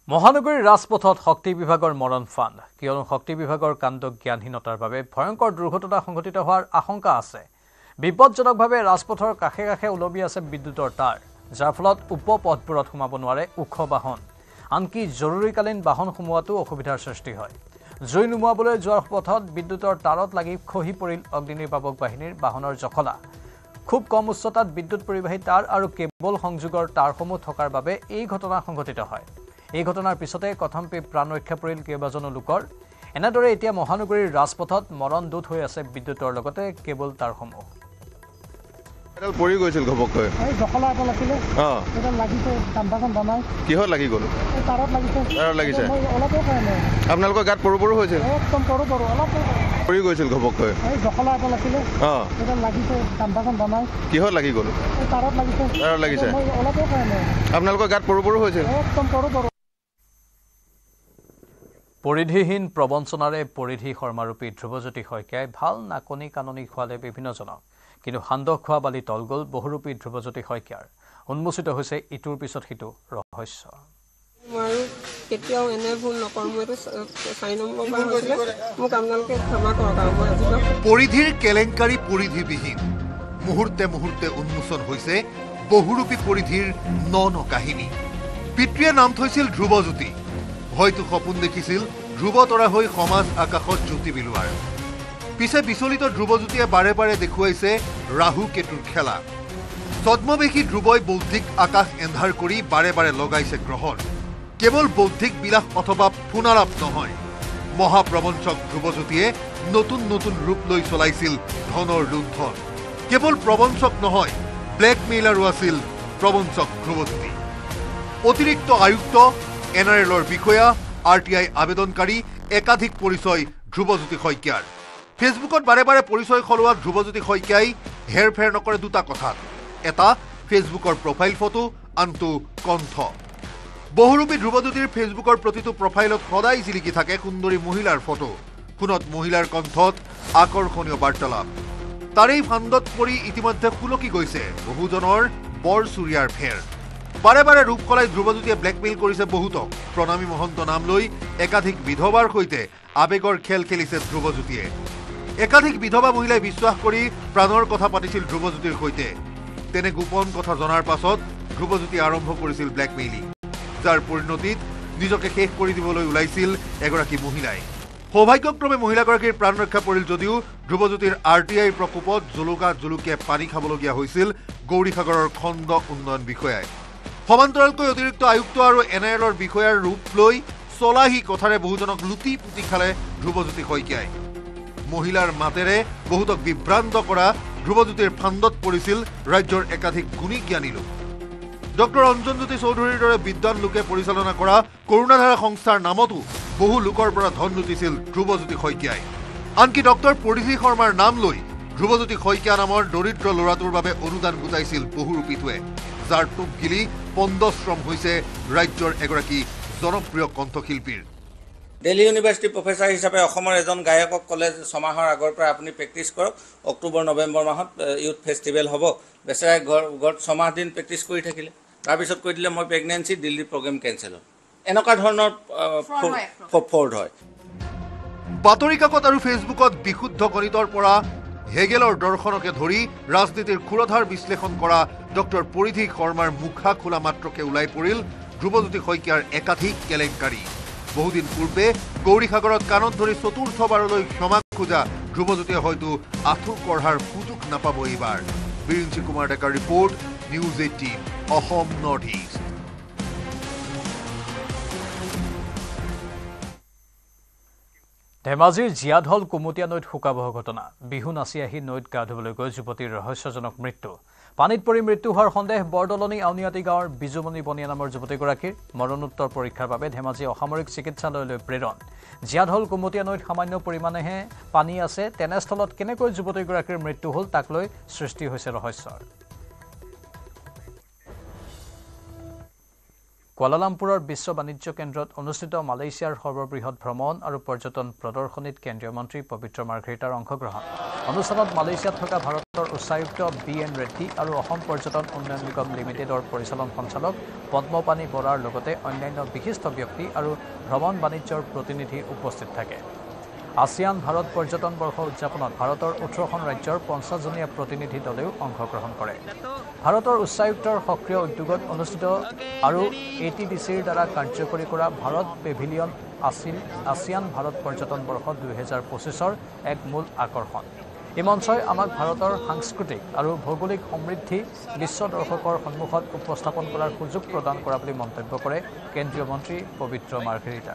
Speaker 1: মহানগৰীৰ ৰাজপথত শক্তি বিভাগৰ মৰণ ফান্দ কিয়নো শক্তি বিভাগৰ কাণ্ড জ্ঞানহীনতাৰ বাবে ভয়ংকৰ দুৰ্ঘটনা সংঘটিত হোৱাৰ আশংকা আছে বিপদজনকভাৱে ৰাজপথৰ কাষে কাষে উলমি আছে বিদ্যুতৰ তাঁৰ যাৰ ফলত উপপথবোৰত সোমাব নোৱাৰে ওখ বাহন আনকি জৰুৰীকালীন বাহন সোমোৱাটো অসুবিধাৰ সৃষ্টি হয় জুই নুমুৱাবলৈ যোৱাৰ পথত বিদ্যুতৰ তাঁৰত লাগি খহি পৰিল অগ্নিনিৰ্বাপক বাহিনীৰ বাহনৰ জখলা খুব কম উচ্চতাত বিদ্যুৎ পৰিবাহী তাঁৰ আৰু কেবল সংযোগৰ তাঁৰসমূহ থকাৰ বাবে এই ঘটনা সংঘটিত হয় এই ঘটনাৰ পিছতে কথমপি প্ৰাণ ৰক্ষা পৰিল কেইবাজনো লোকৰ এনেদৰে এতিয়া মহানগৰীৰ ৰাজপথত মৰণ দূত হৈ আছে বিদ্যুতৰ লগতে কেবল তাঁৰসমূহ
Speaker 2: এডাল পৰি গৈছিল ঘপককৈ
Speaker 6: এই জখলা এটা লাগিলে এটা লাগিছে কান্দাখন বনাই
Speaker 2: কিহত লাগি গ'ল
Speaker 6: এই তাৰত লাগিছে মই অলপো কৰা নাই
Speaker 2: আপোনালোকৰ গাত পৰু হৈছিল
Speaker 6: একদম পৰু অলপ
Speaker 2: পৰি গৈছিল ঘপককৈ
Speaker 6: এই জখলা এটা লাগিলে এটা লাগিছে কান্দাখন বনাই
Speaker 2: কিহত লাগি গ'ল
Speaker 6: এই তাৰত লাগিছে মই অলপো কৰা নাই
Speaker 2: আপোনালোকৰ গাত পৰু হৈছিল
Speaker 6: একদম পৰু
Speaker 1: পৰিধিহীন প্ৰবঞ্চনাৰে পৰিধি শৰ্মাৰূপী ধ্ৰুৱজ্যোতি শইকীয়াই ভাল নাকনি কাননি খোৱালে বিভিন্নজনক কিন্তু সান্দহ খোৱা বালি তল গ'ল বহুৰূপী ধ্ৰুৱজ্যোতি শইকীয়াৰ উন্মোচিত হৈছে ইটোৰ পিছত সিটো ৰহস্য
Speaker 7: মই কেতিয়াও এনে ভুল নকৰোঁ মই 4 নম্বৰ বাৰ হৈছিলে মোক আপোনালোকে ক্ষমা কৰক আৰু মই আজি
Speaker 8: পৰিধিৰ কেলেংকাৰী পৰিধিবিহীন মুহূৰ্তে মুহূৰ্তে উন্মোচন হৈছে বহুৰূপী পৰিধিৰ ন কাহিনী পিতৃয়ে নাম থৈছিল ধ্ৰুৱজ্যোতি হয়তো সপোন দেখিছিল ধ্ৰুৱ তৰা হৈ সমাজ আকাশত জ্যোতি বিলোৱাৰ পিছে বিচলিত ধ্ৰুৱজ্যোতিয়ে বাৰে বাৰে দেখুৱাইছে ৰাহু কেতুৰ খেলা ছদ্মবেশী ধ্ৰুৱই বৌদ্ধিক আকাশ এন্ধাৰ কৰি বাৰে বাৰে লগাইছে গ্ৰহণ কেৱল বৌদ্ধিক বিলাস অথবা পুনৰাপ নহয় মহাপ্ৰবঞ্চক ধ্ৰুৱজ্যোতিয়ে নতুন নতুন ৰূপ লৈ চলাইছিল ধনৰ লুণ্ঠন কেৱল প্ৰবঞ্চক নহয় ব্লেকমেইলাৰো আছিল প্ৰবঞ্চক ধ্ৰুৱজ্যোতি অতিৰিক্ত আয়ুক্ত NRLৰ বিষয়া RTI আবেদনকাৰী একাধিক পৰিচয় ধ্ৰুৱজ্যোতি শইকীয়াৰ ফেচবুকত বাৰে বাৰে পৰিচয় সলোৱা ধ্ৰুৱজ্যোতি শইকীয়াই হেৰফেৰ নকৰে দুটা কথাত এটা ফেচবুকৰ প্ৰফাইল ফটো আনটো কণ্ঠ বহুৰূপী ধ্ৰুৱজ্যোতিৰ ফেচবুকৰ প্ৰতিটো প্ৰফাইলত সদায় জিলিকি থাকে সুন্দৰী মহিলাৰ ফটো ফোনত মহিলাৰ কণ্ঠত আকৰ্ষণীয় বাৰ্তালাপ তাৰেই ফান্দত পৰি ইতিমধ্যে খুলকি গৈছে বহুজনৰ বৰ চুৰিয়াৰ ফেৰ বাৰে বাৰে ৰূপ কলাই ধ্ৰুৱজ্যোতিয়ে ব্লেকমেইল কৰিছে বহুতক প্ৰণামী মহন্ত নাম লৈ একাধিক বিধৱাৰ সৈতে আবেগৰ খেল খেলিছে ধ্ৰুৱজ্যোতিয়ে একাধিক বিধৱা মহিলাই বিশ্বাস কৰি প্ৰাণৰ কথা পাতিছিল ধ্ৰুৱজ্যোতিৰ সৈতে তেনে গোপন কথা জনাৰ পাছত ধ্ৰুৱজ্যোতি আৰম্ভ কৰিছিল ব্লেকমেইলিং যাৰ পৰিণতিত নিজকে শেষ কৰি দিবলৈ ওলাইছিল এগৰাকী মহিলাই সৌভাগ্যক্ৰমে মহিলাগৰাকীৰ প্ৰাণ ৰক্ষা পৰিল যদিও ধ্ৰুৱজ্যোতিৰ RTIৰ প্ৰকোপত জলুকীয়া পানী খাবলগীয়া হৈছিল গৌৰীসাগৰৰ খণ্ড উন্নয়ন বিষয়াই সমান্তৰালকৈ অতিৰিক্ত আয়ুক্ত আৰু NRLৰ বিষয়াৰ ৰূপ লৈ চলাহী কথাৰে বহুজনক লুটি পুতি খালে ধ্ৰুৱজ্যোতি শইকীয়াই মহিলাৰ মাতেৰে বহুতক বিভ্ৰান্ত কৰা ধ্ৰুৱজ্যোতিৰ ফান্দত পৰিছিল ৰাজ্যৰ একাধিক গুণী জ্ঞানী লোক ডক্টৰ অঞ্জনজ্যোতি চৌধুৰীৰ দৰে বিদ্বান লোকে পৰিচালনা কৰা কৰুণাধাৰা সংস্থাৰ নামতো বহু লোকৰ পৰা ধন লুটিছিল ধ্ৰুৱজ্যোতি শইকীয়াই আনকি ডক্টৰ পৰিধি শৰ্মাৰ নাম লৈ ধ্ৰুৱজ্যোতি শইকীয়া নামৰ দৰিদ্ৰ ল'ৰাটোৰ বাবে অনুদান গোটাইছিল বহুৰূপীটোৱে যাৰ টোপ গিলি পন্দশ্ৰম হৈছে ৰাজ্যৰ এগৰাকী জনপ্ৰিয় কণ্ঠশিল্পীৰ
Speaker 9: দিল্লী ইউনিভাৰ্চিটি প্ৰফেচাৰ হিচাপে অসমৰ এজন গায়কক ক'লে 6 মাহৰ আগৰ পৰা আপুনি প্ৰেক্টিছ কৰক অক্টোবৰ নৱেম্বৰ মাহত ইউথ ফেষ্টিভেল হ'ব বেচেৰাই ঘৰত 6 মাহ দিন প্ৰেক্টিছ কৰি থাকিলে তাৰপিছত কৈ দিলে মই প্ৰেগনেঞ্চি দিল্লীৰ প্ৰগ্ৰেম কেঞ্চেল হ'ল এনেকুৱা ধৰণৰ ফৰ্ড হয়
Speaker 8: বাতৰি কাকত আৰু ফেচবুকত বিশুদ্ধ গণিতৰ পৰা হেগেলৰ দৰ্শনকে ধৰি ৰাজনীতিৰ ক্ষুৰধাৰ বিশ্লেষণ কৰা ডক্টৰ পৰিধি শৰ্মাৰ মুখা খোলা মাত্ৰকে ওলাই পৰিল ধ্ৰুৱজ্যোতি শইকীয়াৰ একাধিক কেলেংকাৰী বহুদিন পূৰ্বে গৌৰীসাগৰত কাণত ধৰি চতুৰ্থবাৰলৈ ক্ষমা খোজা ধ্ৰুৱজ্যোতিয়ে হয়তো আঁঠু কঢ়াৰ সুযোগ নাপাব এইবাৰ বিৰিঞ্চি কুমাৰ ডেকাৰ report news 18 Assam north east
Speaker 1: ধেমাজিৰ জিয়াধল কুমতীয়া নৈত শোকাবহ ঘটনা বিহু নাচি আহি নৈত গা ধুবলৈ গৈ যুৱতীৰ ৰহস্যজনক মৃত্যু পানীত পৰি মৃত্যু হোৱাৰ সন্দেহ বৰদলনি আউনিয়াতি গাঁৱৰ বিজুমণি বনিয়া নামৰ যুৱতীগৰাকীৰ মৰণোত্তৰ পৰীক্ষাৰ বাবে ধেমাজি অসামৰিক চিকিৎসালয়লৈ প্ৰেৰণ জিয়াধল কুমতীয়া নৈত সামান্য পৰিমাণেহে পানী আছে তেনেস্থলত কেনেকৈ যুৱতীগৰাকীৰ মৃত্যু হ'ল তাক লৈ সৃষ্টি হৈছে ৰহস্যৰ কুৱালালামপুৰৰ বিশ্ব বাণিজ্য কেন্দ্ৰত অনুষ্ঠিত মালয়েছিয়াৰ সৰ্ববৃহৎ ভ্ৰমণ আৰু পৰ্যটন প্ৰদৰ্শনীত কেন্দ্ৰীয় মন্ত্ৰী পবিত্ৰ মাৰ্ঘেৰিটাৰ অংশগ্ৰহণ অনুষ্ঠানত মালয়েছিয়াত থকা ভাৰতৰ উচ্চায়ুক্ত BN ৰেড্ডি আৰু অসম পৰ্যটন উন্নয়ন নিগম লিমিটেডৰ পৰিচালন সঞ্চালক পদ্মপাণি বৰাৰ লগতে অন্যান্য বিশিষ্ট ব্যক্তি আৰু ভ্ৰমণ বাণিজ্যৰ প্ৰতিনিধি উপস্থিত থাকে আসিয়ান ভাৰত পৰ্যটন বৰ্ষ উদযাপনত ভাৰতৰ 18খন ৰাজ্যৰ 50জনীয়া প্ৰতিনিধি দলেও অংশগ্ৰহণ কৰে ভাৰতৰ উচ্চায়ুক্তৰ সক্ৰিয় উদ্যোগত অনুষ্ঠিত আৰু ATDCৰ দ্বাৰা কাৰ্যকৰী কৰা ভাৰত পেভিলিয়ন আছিল আসিয়ান ভাৰত পৰ্যটন বৰ্ষ 2025ৰ এক মূল আকৰ্ষণ এই মঞ্চই আমাক ভাৰতৰ সাংস্কৃতিক আৰু ভৌগোলিক সমৃদ্ধি বিশ্ব দৰ্শকৰ সন্মুখত উপস্থাপন কৰাৰ সুযোগ প্ৰদান কৰা বুলি মন্তব্য কৰে কেন্দ্ৰীয় মন্ত্ৰী পবিত্ৰ মাৰ্ঘেৰিটা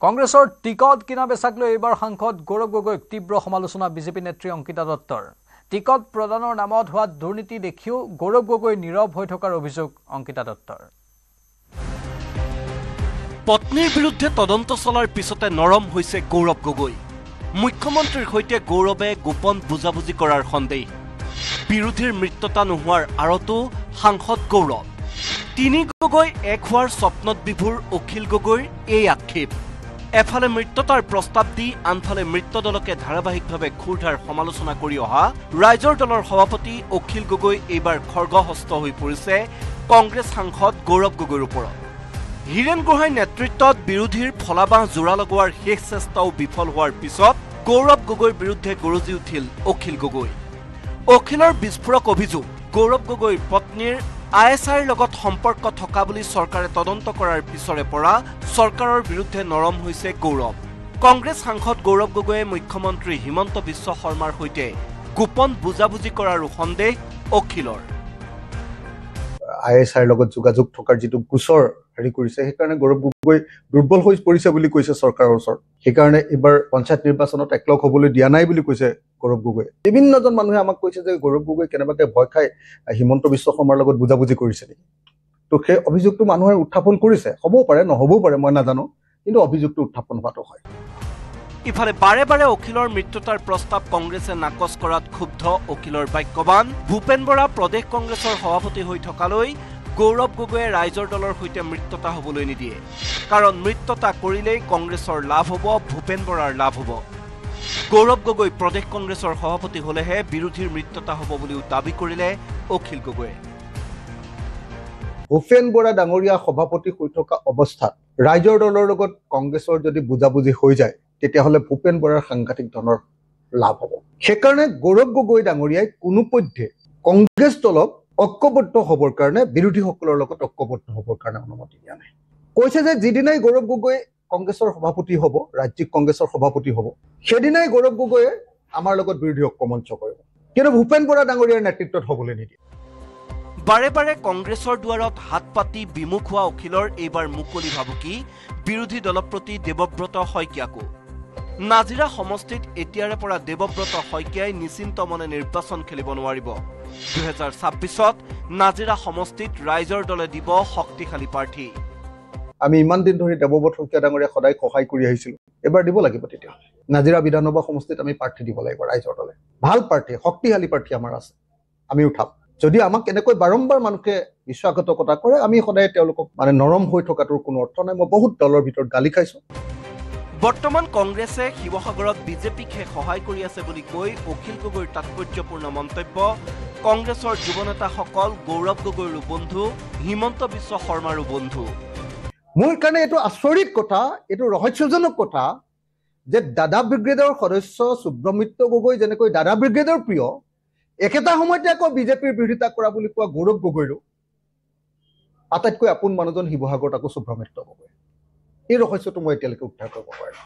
Speaker 1: কংগ্ৰেছৰ টিকট কিনা বেচাক লৈ এইবাৰ সাংসদ গৌৰৱ গগৈক তীব্ৰ সমালোচনা বিজেপি নেত্ৰী অংকিতা দত্তৰ টিকট প্ৰদানৰ নামত হোৱা দুৰ্নীতি দেখিও গৌৰৱ গগৈ নীৰৱ হৈ থকাৰ অভিযোগ অংকিতা দত্তৰ
Speaker 10: পত্নীৰ বিৰুদ্ধে তদন্ত চলাৰ পিছতে নৰম হৈছে গৌৰৱ গগৈ মুখ্যমন্ত্ৰীৰ সৈতে গৌৰৱে গোপন বুজাবুজি কৰাৰ সন্দেহ বিৰোধীৰ মৃত্যতা নোহোৱাৰ আৰতো সাংসদ গৌৰৱ তিনি গগৈ এক হোৱাৰ স্বপ্নত বিভোৰ অখিল গগৈৰ এই আক্ষেপ এফালে মৃত্যতাৰ প্ৰস্তাৱ দি আনফালে মৃত্য দলকে ধাৰাবাহিকভাৱে খুৰধাৰ সমালোচনা কৰি অহা ৰাইজৰ দলৰ সভাপতি অখিল গগৈ এইবাৰ খৰ্গহস্ত হৈ পৰিছে কংগ্ৰেছ সাংসদ গৌৰৱ গগৈৰ ওপৰত হীৰেন গোহাঁইৰ নেতৃত্বত বিৰোধীৰ ফলাবাহ জোৰা লগোৱাৰ শেষ চেষ্টাও বিফল হোৱাৰ পিছত গৌৰৱ গগৈৰ বিৰুদ্ধে গৰজি উঠিল অখিল গগৈ অখিলৰ বিস্ফোৰক অভিযোগ গৌৰৱ গগৈৰ পত্নীৰ ISIৰ লগত সম্পৰ্ক থকা বুলি চৰকাৰে তদন্ত কৰাৰ পিছৰে পৰা চৰকাৰৰ বিৰুদ্ধে নৰম হৈছে গৌৰৱ কংগ্ৰেছ সাংসদ গৌৰৱ গগৈয়ে মুখ্যমন্ত্ৰী হিমন্ত বিশ্ব শৰ্মাৰ সৈতে গোপন বুজাবুজি কৰাৰ সন্দেহ অখিলৰ
Speaker 11: ISIৰ লগত যোগাযোগ থকাৰ যেটো গোচৰ হেৰি কৰিছে সেইকাৰণে গৌৰৱ গগৈ দুৰ্বল হৈ পৰিছে বুলি কৈছে চৰকাৰৰ ওচৰত সেইকাৰণে এবাৰ পঞ্চায়ত নিৰ্বাচনত একলগ হ'বলৈ দিয়া নাই বুলি কৈছে গৌৰৱ গগৈ বিভিন্নজন মানুহে আমাক কৈছে যে গৌৰৱ গগৈ কেনেবাকে ভয় খাই হিমন্ত বিশ্ব শৰ্মাৰ লগত বুজাবুজি কৰিছে নেকি তো সেই অভিযোগটো মানুহে উত্থাপন কৰিছে হ'বও পাৰে নহ'বও পাৰে মই নাজানো কিন্তু অভিযোগটো উত্থাপন হোৱাটো হয়
Speaker 10: ইফালে বাৰে বাৰে অখিলৰ মৃত্যতাৰ প্ৰস্তাৱ কংগ্ৰেছে নাকচ কৰাত ক্ষুব্ধ অখিলৰ বাক্যবান ভূপেন বৰা প্ৰদেশ কংগ্ৰেছৰ সভাপতি হৈ থকালৈ গৌৰৱ গগৈয়ে ৰাইজৰ দলৰ সৈতে মৃত্যতা হ'বলৈ নিদিয়ে কাৰণ মৃত্যতা কৰিলেই কংগ্ৰেছৰ লাভ হ'ব ভূপেন বৰাৰ লাভ হ'ব গৌৰৱ গগৈ প্ৰদেশ কংগ্ৰেছৰ সভাপতি হ'লেহে বিৰোধীৰ মৃত্যতা হ'ব বুলিও দাবী কৰিলে অখিল গগৈয়ে
Speaker 11: ভূপেন বৰা ডাঙৰীয়া সভাপতি হৈ থকা অৱস্থাত ৰাইজৰ দলৰ লগত কংগ্ৰেছৰ যদি বুজাবুজি হৈ যায় তেতিয়াহ'লে ভূপেন বৰাৰ সাংঘাতিক ধৰণৰ লাভ হ'ব সেইকাৰণে গৌৰৱ গগৈ ডাঙৰীয়াই কোনো পধ্যে কংগ্ৰেছ দলক ঐক্যবদ্ধ হ'বৰ কাৰণে বিৰোধীসকলৰ লগত ঐক্যবদ্ধ হ'বৰ কাৰণে অনুমতি দিয়া নাই কৈছে যে যিদিনাই গৌৰৱ গগৈ কংগ্ৰেছৰ সভাপতি হ'ব ৰাজ্যিক কংগ্ৰেছৰ সভাপতি হ'ব সেইদিনাই গৌৰৱ গগৈয়ে আমাৰ লগত বিৰোধী ঐক্যমঞ্চ কৰিব কিন্তু ভূপেন বৰা ডাঙৰীয়াৰ নেতৃত্বত হ'বলৈ নিদিয়ে
Speaker 10: বাৰে বাৰে কংগ্ৰেছৰ দুৱাৰত হাত পাতি বিমুখ হোৱা অখিলৰ এইবাৰ মুকলি ভাবুকি বিৰোধী দলৰ প্ৰতি দেৱব্ৰত শইকীয়াকো নাজিৰা সমষ্টিত এতিয়াৰে পৰা দেৱব্ৰত শইকীয়াই নিশ্চিন্ত মনে নিৰ্বাচন খেলিব নোৱাৰিব 2026ত নাজিৰা সমষ্টিত ৰাইজৰ দলে দিব শক্তিশালী প্ৰাৰ্থী
Speaker 11: আমি ইমান দিন ধৰি দেৱব্ৰত শইকীয়া ডাঙৰীয়া সদায় সহায় কৰি আহিছিলোঁ এবাৰ দিব লাগিব তেতিয়া নাজিৰা বিধানসভা সমষ্টিত আমি প্ৰাৰ্থী দিব লাগিব ৰাইজৰ দলে ভাল প্ৰাৰ্থী শক্তিশালী প্ৰাৰ্থী আমাৰ আছে আমি উঠাম যদি আমাক এনেকৈ বাৰম্বাৰ মানুহে বিশ্বাসঘাতকতা কৰে আমি সদায় তেওঁলোকক মানে নৰম হৈ থকাটোৰ কোনো অৰ্থ নাই মই বহুত দলৰ ভিতৰত গালি খাইছোঁ
Speaker 10: বৰ্তমান কংগ্ৰেছে শিৱসাগৰত বিজেপিকে সহায় কৰি আছে বুলি কৈ অখিল গগৈৰ তাৎপৰ্যপূৰ্ণ মন্তব্য কংগ্ৰেছৰ যুৱ নেতাসকল গৌৰৱ গগৈৰো বন্ধু হিমন্ত বিশ্ব শৰ্মাৰো বন্ধু
Speaker 11: মোৰ কাৰণে এইটো আচৰিত কথা এইটো ৰহস্যজনক কথা যে দাদা ব্ৰিগেডৰ সদস্য সুব্ৰমিত্ৰ গগৈ যেনেকৈ দাদা ব্ৰিগেডৰ প্ৰিয় একেটা সময়তে আকৌ বিজেপিৰ বিৰোধিতা কৰা বুলি কোৱা গৌৰৱ গগৈৰো আটাইতকৈ আপোন মানুহজন শিৱসাগৰত আকৌ সুব্ৰমিত্ৰ গগৈ এই ৰহস্যটো মই এতিয়ালৈকে উদ্ধাৰ কৰিব পাৰিম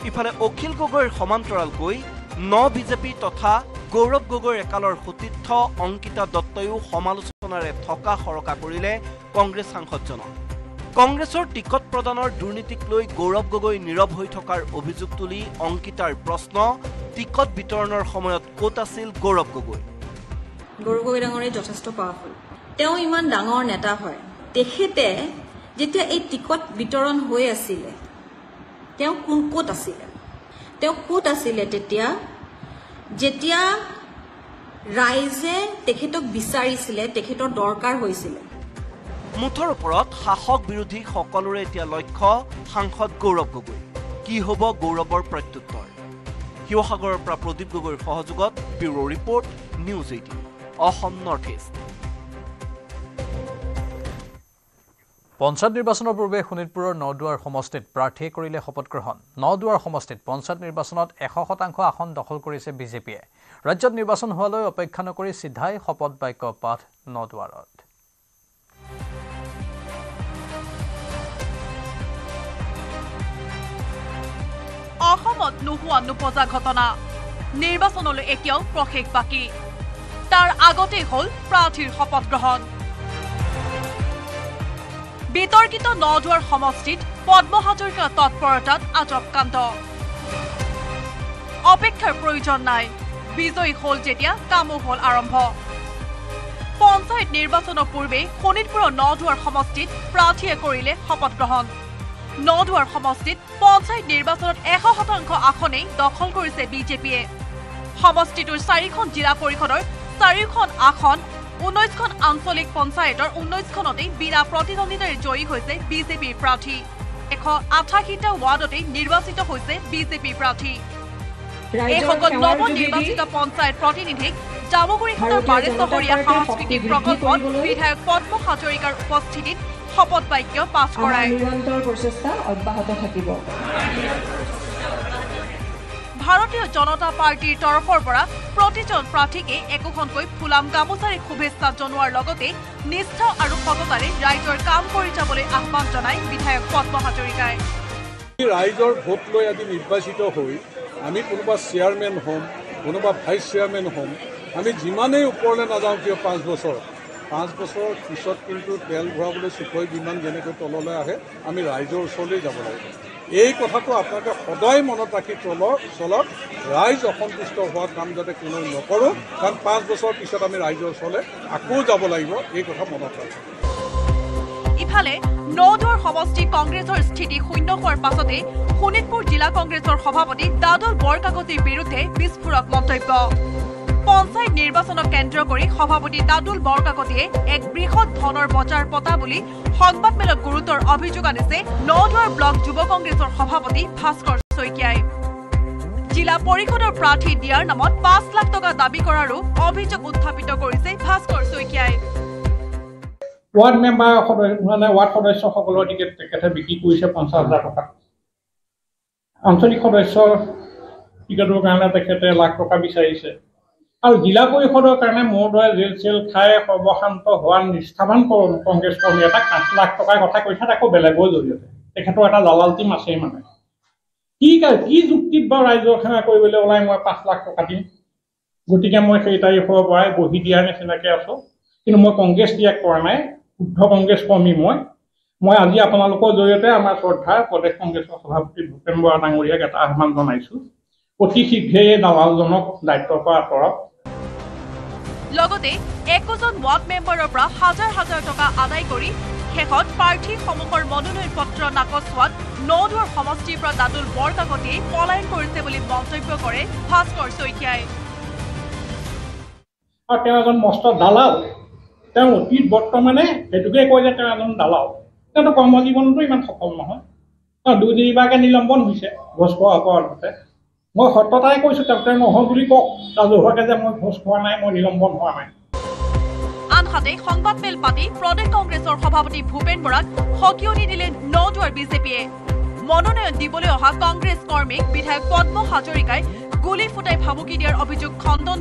Speaker 10: ইফালে অখিল গগৈৰ সমান্তৰালকৈ বিজেপি তথা গৌৰৱ গগৈৰ একালৰ সতীৰ্থ অংকিতা দত্তয়ো সমালোচনাৰে থকা সৰকা কৰিলে কংগ্ৰেছ সাংসদজনক কংগ্ৰেছৰ টিকট প্ৰদানৰ দুৰ্নীতিক লৈ গৌৰৱ গগৈ নীৰৱ হৈ থকাৰ অভিযোগ তুলি অংকিতাৰ প্ৰশ্ন টিকট বিতৰণৰ সময়ত ক'ত আছিল গৌৰৱ গগৈ
Speaker 12: ডাঙৰীয়া যথেষ্ট পাৱাৰফুল তেওঁ ইমান ডাঙৰ নেতা হয় তেখেতে যেতিয়া এই টিকট বিতৰণ হৈ আছিলে তেওঁ ক'ত আছিলে তেতিয়া যেতিয়া ৰাইজে তেখেতক বিচাৰিছিলে তেখেতৰ দৰকাৰ হৈছিলে
Speaker 10: মুঠৰ ওপৰত শাসক বিৰোধী সকলোৰে এতিয়া লক্ষ্য সাংসদ গৌৰৱ গগৈ কি হ'ব গৌৰৱৰ প্ৰত্যুত্তৰ শিৱসাগৰৰ পৰা প্ৰদীপ গগৈৰ সহযোগত bureau report news 18 Assam north east
Speaker 1: panchayat নিৰ্বাচনৰ পূৰ্বে শোণিতপুৰৰ নদুৱাৰ সমষ্টিত প্ৰাৰ্থীয়ে কৰিলে শপত গ্ৰহণ নদুৱাৰ সমষ্টিত পঞ্চায়ত নিৰ্বাচনত 100% আসন দখল কৰিছে বিজেপিয়ে ৰাজ্যত নিৰ্বাচন হোৱালৈ অপেক্ষা নকৰি সিধাই শপত বাক্য পাঠ নদুৱাৰত
Speaker 5: অসমত নোহোৱা নোপজা ঘটনা নিৰ্বাচনলৈ এতিয়াও প্ৰশেষ বাকী তাৰ আগতেই হ'ল প্ৰাৰ্থীৰ শপত গ্ৰহণ বিতৰ্কিত নদুৱাৰ সমষ্টিত পদ্ম হাজৰিকাৰ তৎপৰতাত আজব কাণ্ড অপেক্ষাৰ প্ৰয়োজন নাই বিজয়ী হ'ল যেতিয়া কামো হ'ল আৰম্ভ পঞ্চায়ত নিৰ্বাচনৰ পূৰ্বে শোণিতপুৰৰ নদুৱাৰ সমষ্টিত প্ৰাৰ্থীয়ে কৰিলে শপত গ্ৰহণ নদুৱাৰ সমষ্টিত পঞ্চায়ত নিৰ্বাচনত 100% আসনেই দখল কৰিছে বিজেপিয়ে সমষ্টিটোৰ 4খন জিলা পৰিষদৰ 4খন আসন 19খন আঞ্চলিক পঞ্চায়তৰ 19খনতেই বিনা প্ৰতিদ্বন্দ্বিতাৰে জয়ী হৈছে বিজেপিৰ প্ৰাৰ্থী 188টা ৱাৰ্ডতেই নিৰ্বাচিত হৈছে বিজেপিৰ প্ৰাৰ্থী এইসকল নৱনিৰ্বাচিত পঞ্চায়ত প্ৰতিনিধিক জামুগুৰিখনৰ বাৰে চহৰীয়া সাংস্কৃতিক প্ৰকল্পত বিধায়ক পদ্ম হাজৰিকাৰ উপস্থিতিত শপত বাক্য পাঠ কৰায়
Speaker 13: নিৰন্তৰ প্ৰচেষ্টা অব্যাহত থাকিব
Speaker 5: ভাৰতীয় জনতা পাৰ্টিৰ তৰফৰ পৰা প্ৰতিজন প্ৰাৰ্থীকে একোখনকৈ ফুলাম গামোচাৰে শুভেচ্ছা জনোৱাৰ লগতে নিষ্ঠা আৰু সততাৰে ৰাইজৰ কাম কৰি যাবলৈ আহ্বান জনায় বিধায়ক পদ্ম হাজৰিকাই
Speaker 14: ৰাইজৰ ভোট লৈ আজি নিৰ্বাচিত হৈ আমি কোনোবা চেয়াৰমেন হ'ম কোনোবা ভাইচ চেয়াৰমেন হ'ম আমি যিমানেই ওপৰলৈ নাযাওঁ কিয় 5 বছৰৰ পিছত কিন্তু তেল ভৰাবলৈ সুখই বিমান যেনেকৈ তললৈ আহে আমি ৰাইজৰ ওচৰলৈ যাব লাগিব এই কথাটো আপোনালোকে সদায় মনত ৰাখি চলক ৰাইজ অসন্তুষ্ট হোৱা কাম যাতে কোনো নকৰোঁ কাৰণ 5 বছৰ পিছত আমি ৰাইজৰ ওচৰলৈ আকৌ যাব লাগিব এই কথা মনত ৰাখক
Speaker 5: ইফালে নদুৱাৰ সমষ্টি কংগ্ৰেছৰ স্থিতি শূন্য হোৱাৰ পাছতে শোণিতপুৰ জিলা কংগ্ৰেছৰ সভাপতি দাদুল বৰকাকতিৰ বিৰুদ্ধে বিস্ফোৰক মন্তব্য পঞ্চায়ত নিৰ্বাচনক কেন্দ্ৰ কৰি সভাপতি দাদুল বৰকাকতিয়ে এক বৃহৎ ধনৰ বজাৰ পতা বুলি সংবাদমেলত গুৰুতৰ অভিযোগ আনিছে নদুৱাৰ ব্লক যুৱ কংগ্ৰেছৰ সভাপতি ভাস্কৰ শইকীয়াই জিলা পৰিষদৰ প্ৰাৰ্থী দিয়াৰ নামত 5 লাখ টকা দাবী কৰাৰো অভিযোগ উত্থাপিত কৰিছে ভাস্কৰ শইকীয়াই
Speaker 15: ৱাৰ্ড মেম্বাৰ ৱাৰ্ড সদস্যসকলৰ টিকেট তেখেতে বিক্ৰী কৰিছে 50,000 টকা আঞ্চলিক সদস্যৰ টিকেটৰ কাৰণে তেখেতে লাখ টকা বিচাৰিছে আৰু জিলা পৰিষদৰ কাৰণে মোৰ দৰে জেল চেল খাই সৰ্বশান্ত হোৱাৰ নিষ্ঠাবান কংগ্ৰেছ কৰ্মী এটা 5 লাখ টকাৰ কথা কৈছে আকৌ বেলেগৰ জৰিয়তে তেখেতৰ এটা দালাল টিম আছে মানে কি যুক্তিত বা ৰাইজৰ সেৱা কৰিবলৈ ওলাই মই 5 লাখ টকা দিম গতিকে মই সেই তাৰিখৰ পৰাই বহি দিয়াৰ নিচিনাকৈ আছোঁ কিন্তু মই কংগ্ৰেছ ত্যাগ কৰা নাই শুদ্ধ কংগ্ৰেছ কৰ্মী মই আজি আপোনালোকৰ জৰিয়তে আমাৰ শ্ৰদ্ধাৰ প্ৰদেশ কংগ্ৰেছৰ সভাপতি ভূপেন বৰা ডাঙৰীয়াক এটা আহ্বান জনাইছোঁ অতি শীঘ্ৰেই দালালজনক দায়িত্বৰ পৰা আঁতৰাওক
Speaker 5: লগতে একোজন ৱাৰ্ড মেম্বাৰৰ পৰা হাজাৰ হাজাৰ টকা আদায় কৰি শেষত প্ৰাৰ্থীসমূহৰ মনোনয়ন পত্ৰ নাকচ হোৱাত নদুৱাৰ সমষ্টিৰ পৰা দাদুল বৰকাকতিয়ে পলায়ন কৰিছে বুলি মন্তব্য কৰে ভাস্কৰ শইকীয়াই
Speaker 15: আৰু তেওঁ এজন মস্ত দালাল তেওঁ অতীত বৰ্তমানে সেইটোকে কয় যে তেওঁ এজন দালাল তেওঁতো কৰ্মজীৱনতো ইমান সফল নহয় তেওঁ 2-3বাৰকৈ নিলম্বন হৈছে ঘোষ খোৱাৰ অপৰাধতে মই সত্যতাই কৈছোঁ তেওঁ নহয় বুলি কওক ৰাজহুৱাকৈ যে মই ঘোষ খোৱা নাই মই নিলম্বন হোৱা নাই
Speaker 5: আনহাতে সংবাদমেল পাতি প্ৰদেশ কংগ্ৰেছৰ সভাপতি ভূপেন বৰাক সকিয়নি দিলে নদুৱাৰ বিজেপিয়ে মনোনয়ন দিবলৈ অহা কংগ্ৰেছ কৰ্মীক বিধায়ক পদ্ম হাজৰিকাই গুলী ফুটাই ভাবুকি দিয়াৰ অভিযোগ খণ্ডন